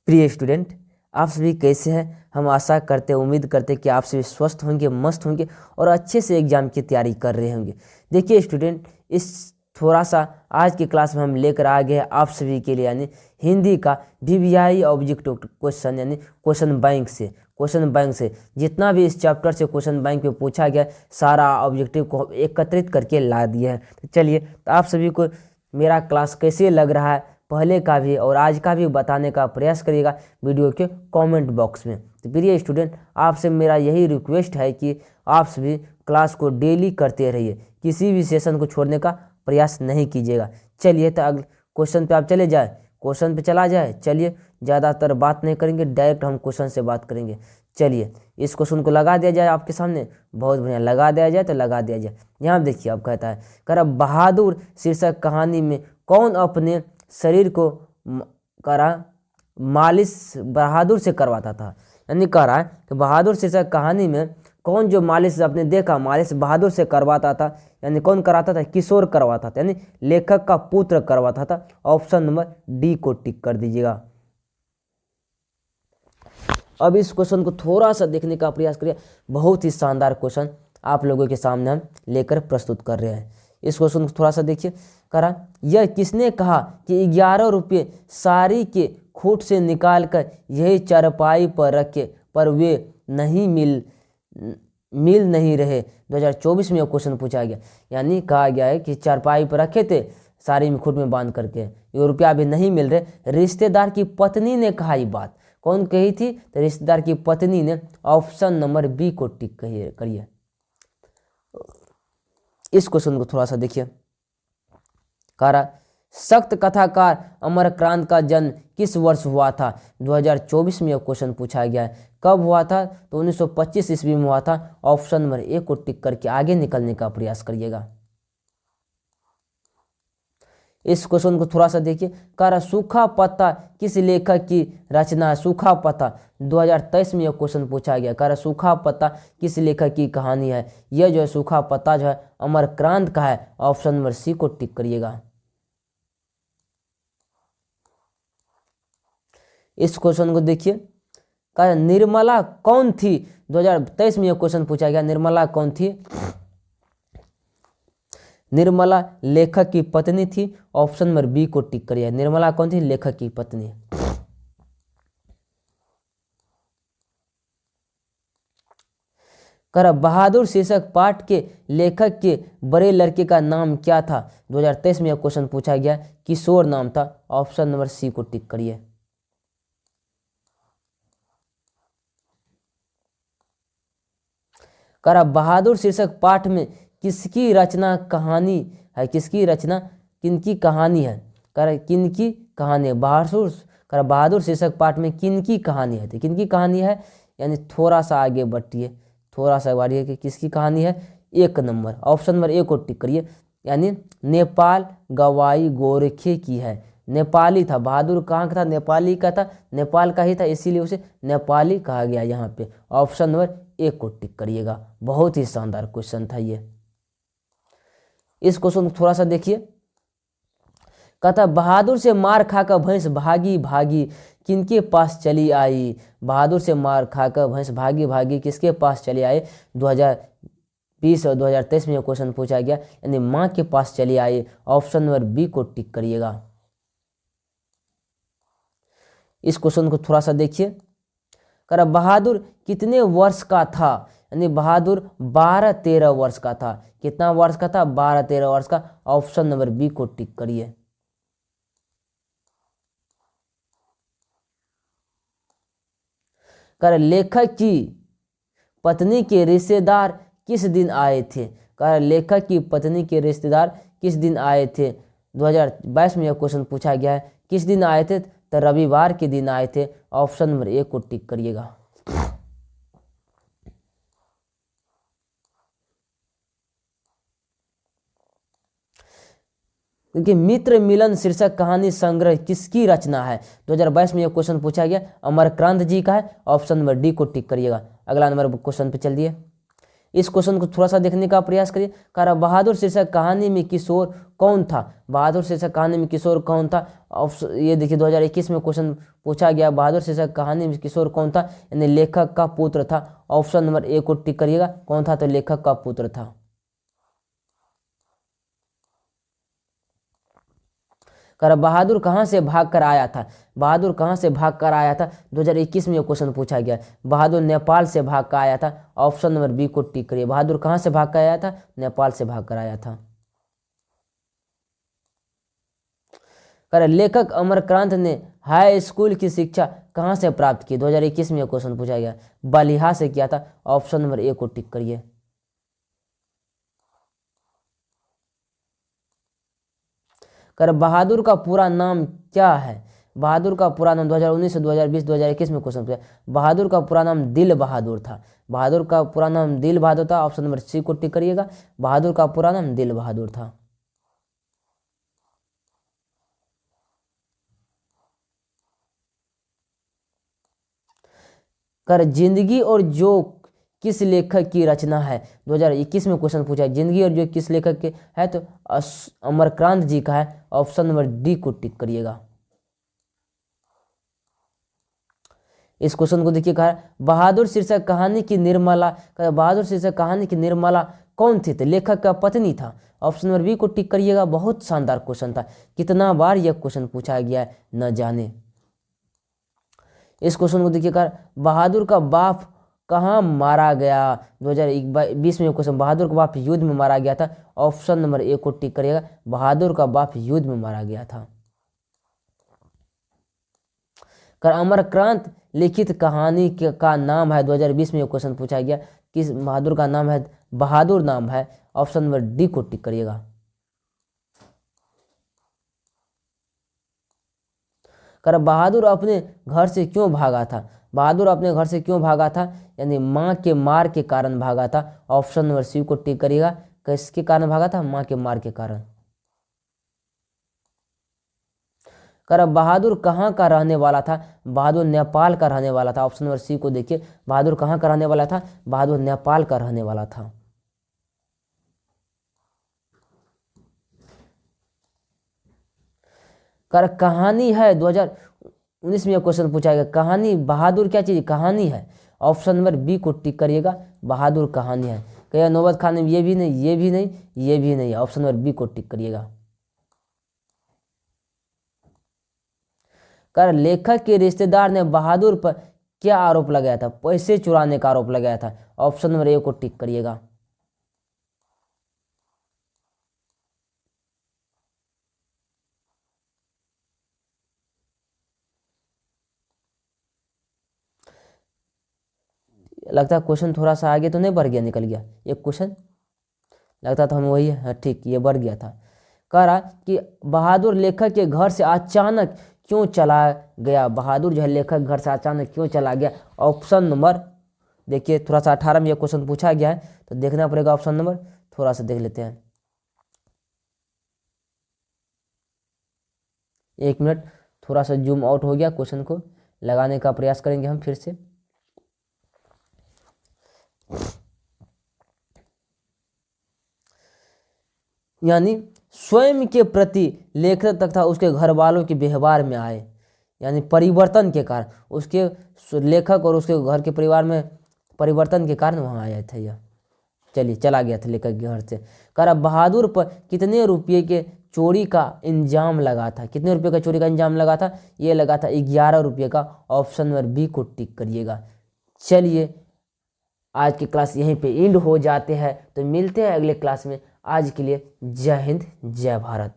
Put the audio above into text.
प्रिय स्टूडेंट, आप सभी कैसे हैं। हम आशा करते उम्मीद करते कि आप सभी स्वस्थ होंगे, मस्त होंगे और अच्छे से एग्जाम की तैयारी कर रहे होंगे। देखिए स्टूडेंट, इस थोड़ा सा आज की क्लास में हम लेकर आ गए आप सभी के लिए यानी हिंदी का वीवीआई ऑब्जेक्टिव क्वेश्चन यानी क्वेश्चन बैंक से जितना भी इस चैप्टर से क्वेश्चन बैंक में पूछा गया सारा ऑब्जेक्टिव को एकत्रित करके ला दिया है। तो चलिए, तो आप सभी को मेरा क्लास कैसे लग रहा है पहले का भी और आज का भी बताने का प्रयास करिएगा वीडियो के कमेंट बॉक्स में। तो प्रिय स्टूडेंट, आपसे मेरा यही रिक्वेस्ट है कि आप सभी क्लास को डेली करते रहिए, किसी भी सेशन को छोड़ने का प्रयास नहीं कीजिएगा। चलिए, तो अगले क्वेश्चन पे आप चले जाए, क्वेश्चन पे चला जाए। चलिए, ज़्यादातर बात नहीं करेंगे, डायरेक्ट हम क्वेश्चन से बात करेंगे। चलिए, इस क्वेश्चन को लगा दिया जाए आपके सामने। बहुत बढ़िया, लगा दिया जाए तो लगा दिया जाए। यहाँ देखिए, अब कहता है करा बहादुर शीर्षक कहानी में कौन अपने शरीर को करा मालिश बहादुर से करवाता था। यानी कह रहा है कि बहादुर शीर्षक कहानी में कौन जो मालिश आपने देखा मालिश बहादुर से करवाता था, यानी कौन कराता था, किशोर करवाता था, यानी लेखक का पुत्र करवाता था। ऑप्शन नंबर डी को टिक कर दीजिएगा। अब इस क्वेश्चन को थोड़ा सा देखने का प्रयास करिए। बहुत ही शानदार क्वेश्चन आप लोगों के सामने हम लेकर प्रस्तुत कर रहे हैं। इस क्वेश्चन को थोड़ा सा देखिए। करा यह किसने कहा कि 11 रुपये साड़ी के खूट से निकाल कर यही चारपाई पर रखे पर वे नहीं मिल नहीं रहे। 2024 में यह क्वेश्चन पूछा गया, यानी कहा गया है कि चारपाई पर रखे थे साड़ी में खूट में बांध करके, ये रुपया भी नहीं मिल रहे। रिश्तेदार की पत्नी ने कहा ये बात, कौन कही थी, तो रिश्तेदार की पत्नी ने। ऑप्शन नंबर बी को टिक करिए। इस क्वेश्चन को थोड़ा सा देखिए। कहा सख्त कथाकार अमरकांत का जन्म किस वर्ष हुआ था। 2024 में यह क्वेश्चन पूछा गया है। कब हुआ था, तो 1925 ईस्वी में हुआ था। ऑप्शन नंबर ए को टिक करके आगे निकलने का प्रयास करिएगा। इस क्वेश्चन को थोड़ा सा देखिए। कह रहा सूखा पत्ता किस लेखक की रचना है। सूखा पत्ता 2023 में यह क्वेश्चन पूछा गया। कह रहा सूखा पत्ता किस लेखक की कहानी है। यह जो है सूखा पत्ता जो है अमरकांत का है। ऑप्शन नंबर सी को टिक करिएगा। इस क्वेश्चन को देखिए। कहा निर्मला कौन थी। 2023 में यह क्वेश्चन पूछा गया, निर्मला कौन थी। निर्मला लेखक की पत्नी थी। ऑप्शन नंबर बी को टिक करिए। निर्मला कौन थी, लेखक की पत्नी। कर बहादुर शीर्षक पाठ के लेखक के बड़े लड़के का नाम क्या था। 2023 में यह क्वेश्चन पूछा गया, किशोर नाम था। ऑप्शन नंबर सी को टिक करिए। कर बहादुर शीर्षक पाठ में किसकी रचना कहानी है। किसकी रचना, किनकी कहानी है। कर किनकी कहानी है। बहादुर शीर्षक पाठ में किनकी कहानी है, तो किनकी कहानी है, यानी थोड़ा सा आगे बढ़िए, थोड़ा सा बढ़िए कि किसकी कहानी है। एक नंबर, ऑप्शन नंबर ए को टिक करिए, यानी नेपाल गवाई गोरखे की है। नेपाली था, बहादुर कहाँ का था, नेपाली का था, नेपाल का ही था, इसीलिए उसे नेपाली कहा गया यहाँ पे। ऑप्शन नंबर ए को टिक करिएगा। बहुत ही शानदार क्वेश्चन था ये। इस क्वेश्चन को थोड़ा सा देखिए। कहता बहादुर से मार खाकर भैंस भागी भागी किनके पास चली आई। बहादुर से मार खाकर भैंस भागी भागी किसके पास चली आई। 2020 और 2023 में यह क्वेश्चन पूछा गया, यानी माँ के पास चली आई। ऑप्शन नंबर बी को टिक करिएगा। इस क्वेश्चन को थोड़ा सा देखिए। कह बहादुर कितने वर्ष का था, यानी बहादुर 12-13 वर्ष का था। कितना वर्ष का था, 12-13 वर्ष का। ऑप्शन नंबर बी को टिक करिए। कर लेखक की पत्नी के रिश्तेदार किस दिन आए थे। कर लेखक की पत्नी के रिश्तेदार किस दिन आए थे। 2022 में यह क्वेश्चन पूछा गया है, किस दिन आए थे, तो रविवार के दिन आए थे। ऑप्शन नंबर ए को टिक करिएगा। क्योंकि मित्र मिलन शीर्षक कहानी संग्रह किसकी रचना है। 2022 में यह क्वेश्चन पूछा गया, अमरकांत जी का है। ऑप्शन नंबर डी को टिक करिएगा। अगला नंबर क्वेश्चन पे चल दिए। इस क्वेश्चन को थोड़ा सा देखने का प्रयास करिए। कह रहा बहादुर शीर्षक कहानी में किशोर कौन था। बहादुर शीर्षक कहानी में किशोर कौन था। ऑप्शन ये देखिए 2021 में क्वेश्चन पूछा गया, बहादुर शीर्षक कहानी में किशोर कौन था, यानी लेखक का पुत्र था। ऑप्शन नंबर ए को टिक करिएगा, कौन था, तो लेखक का पुत्र था। कर बहादुर कहाँ से भाग कर आया था। बहादुर कहाँ से भाग कर आया था, 2021 में ये क्वेश्चन पूछा गया। बहादुर नेपाल से भाग कर आया था। ऑप्शन नंबर बी को टिक करिए, बहादुर कहाँ से भाग कर आया था, नेपाल से भाग कर आया था। कर लेखक अमरकांत ने हाई स्कूल की शिक्षा कहाँ से प्राप्त की। 2021 में यह क्वेश्चन पूछा गया, बलिहा से किया था। ऑप्शन नंबर ए को टिक करिए। कर बहादुर का पूरा नाम क्या है। बहादुर का पूरा नाम 2019 से 2020 2021 में क्वेश्चन पूछा। बहादुर का पूरा नाम दिल बहादुर था। बहादुर का पूरा नाम दिल बहादुर था। ऑप्शन नंबर सी को टिक करिएगा, बहादुर का पूरा नाम दिल बहादुर था। कर जिंदगी और जो किस लेखक की रचना है। 2021 में क्वेश्चन पूछा है, जिंदगी और जो किस लेखक के है, तो अमरकांत जी का है। ऑप्शन नंबर डी को टिक करिएगा। इस क्वेश्चन को देखिए, कहा बहादुर शीर्षक कहानी की निर्मला। बहादुर शीर्षक कहानी की निर्मला कौन थी, तो लेखक का पत्नी था। ऑप्शन नंबर बी को टिक करिएगा। बहुत शानदार क्वेश्चन था, कितना बार यह क्वेश्चन पूछा गया है न जाने। इस क्वेश्चन को देखिए, कहा बहादुर का बाप कहाँ मारा गया। 2020 में क्वेश्चन, बहादुर का बाप युद्ध में मारा गया था। ऑप्शन नंबर ए को टिक करिएगा, बहादुर का बाप युद्ध में मारा गया था। कर अमरकांत लिखित कहानी का नाम है। 2020 में क्वेश्चन पूछा गया, किस बहादुर का नाम है, बहादुर नाम है। ऑप्शन नंबर डी को टिक करिएगा। कर बहादुर अपने घर से क्यों भागा था। बहादुर अपने घर से क्यों भागा था, यानी मां के मार के कारण भागा था। ऑप्शन नंबर सी को टिक करिएगा, किसके कारण भागा था, मां के मार के कारण। कर बहादुर कहाँ का रहने वाला था। बहादुर नेपाल का रहने वाला था। ऑप्शन नंबर सी को देखिए, बहादुर कहाँ का रहने वाला था, बहादुर नेपाल का रहने वाला था। कर कहानी है, 2019 में क्वेश्चन पूछा गया, कहानी बहादुर क्या चीज, कहानी है। ऑप्शन नंबर बी को टिक करिएगा, बहादुर कहानी है। क्या नौबत खान, ये भी नहीं, ये भी नहीं, ये भी नहीं। ऑप्शन नंबर बी को टिक करिएगा। कर लेखक के रिश्तेदार ने बहादुर पर क्या आरोप लगाया था, पैसे चुराने का आरोप लगाया था। ऑप्शन नंबर ए को टिक करिएगा। लगता है क्वेश्चन थोड़ा सा आगे तो नहीं बढ़ गया, निकल गया एक क्वेश्चन, लगता था हमें वही है। ठीक, ये बढ़ गया था। कह रहा कि बहादुर लेखक के घर से अचानक क्यों चला गया। बहादुर जो है लेखक घर से अचानक क्यों चला गया। ऑप्शन नंबर देखिए, थोड़ा सा 18 में यह क्वेश्चन पूछा गया है, तो देखना पड़ेगा ऑप्शन नंबर, थोड़ा सा देख लेते हैं। एक मिनट, थोड़ा सा जूम आउट हो गया, क्वेश्चन को लगाने का प्रयास करेंगे हम फिर से। यानी स्वयं के प्रति लेखक तथा उसके घर वालों के व्यवहार में आए, यानी परिवर्तन के कारण, उसके लेखक और उसके घर के परिवार में परिवर्तन के कारण वहाँ आया था यह। चलिए, चला गया था लेखक के घर से। कह बहादुर पर कितने रुपये के चोरी का इंजाम लगा था। कितने रुपये का चोरी का इंजाम लगा था, ये लगा था 11 रुपये का। ऑप्शन नंबर बी को टिक करिएगा। चलिए, आज की क्लास यहीं पे एंड हो जाते हैं, तो मिलते हैं अगले क्लास में। आज के लिए जय हिंद, जय भारत।